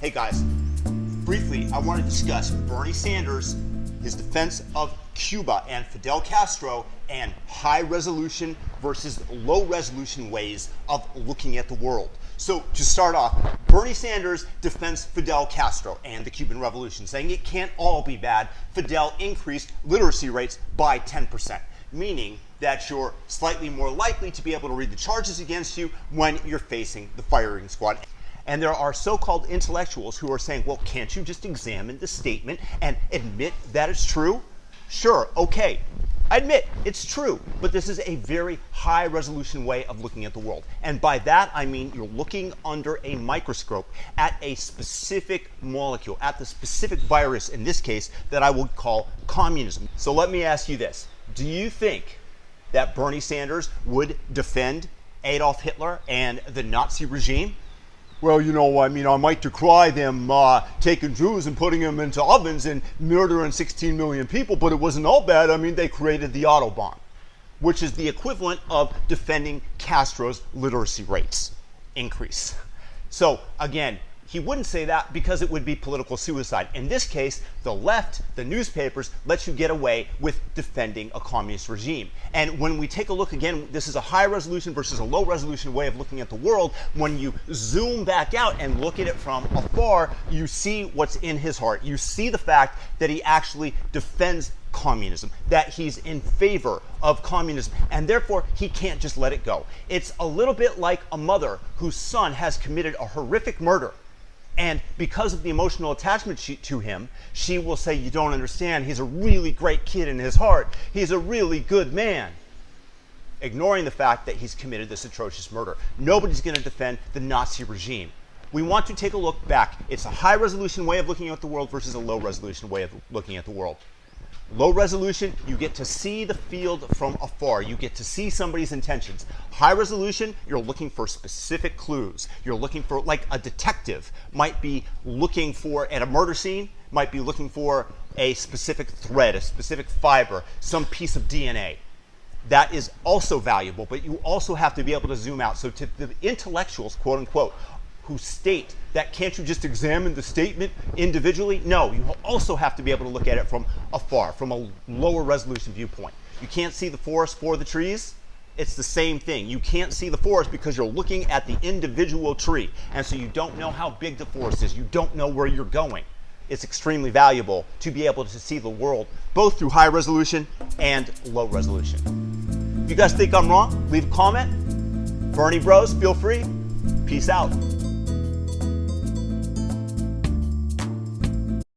Hey guys, briefly I want to discuss Bernie Sanders, his defense of Cuba and Fidel Castro, and high resolution versus low resolution ways of looking at the world. So to start off, Bernie Sanders defends Fidel Castro and the Cuban Revolution, saying it can't all be bad. Fidel increased literacy rates by 10%, meaning that you're slightly more likely to be able to read the charges against you when you're facing the firing squad. And there are so-called intellectuals who are saying, well, can't you just examine the statement and admit that it's true? Sure, okay, I admit it's true, but this is a very high resolution way of looking at the world. And by that, I mean you're looking under a microscope at a specific molecule, at the specific virus, in this case, that I would call communism. So let me ask you this. Do you think that Bernie Sanders would defend Adolf Hitler and the Nazi regime? Well, I might decry them taking Jews and putting them into ovens and murdering 16 million people, but it wasn't all bad. They created the Autobahn, which is the equivalent of defending Castro's literacy rates increase. So again, he wouldn't say that because it would be political suicide. In this case, the left, the newspapers, let you get away with defending a communist regime. And when we take a look again, this is a high resolution versus a low resolution way of looking at the world. When you zoom back out and look at it from afar, you see what's in his heart. You see the fact that he actually defends communism, that he's in favor of communism, and therefore he can't just let it go. It's a little bit like a mother whose son has committed a horrific murder. And because of the emotional attachment to him, she will say, you don't understand, he's a really great kid in his heart. He's a really good man. Ignoring the fact that he's committed this atrocious murder. Nobody's going to defend the Nazi regime. We want to take a look back. It's a high resolution way of looking at the world versus a low resolution way of looking at the world. Low resolution, you get to see the field from afar. You get to see somebody's intentions. High resolution, you're looking for specific clues. You're looking for, like a detective might be looking for, at a murder scene, might be looking for a specific thread, a specific fiber, some piece of DNA. That is also valuable, but you also have to be able to zoom out. So to the intellectuals, quote unquote, who state that can't you just examine the statement individually? No, you also have to be able to look at it from afar, from a lower resolution viewpoint. You can't see the forest for the trees. It's the same thing. You can't see the forest because you're looking at the individual tree. And so you don't know how big the forest is. You don't know where you're going. It's extremely valuable to be able to see the world both through high resolution and low resolution. If you guys think I'm wrong, leave a comment. Bernie bros, feel free. Peace out.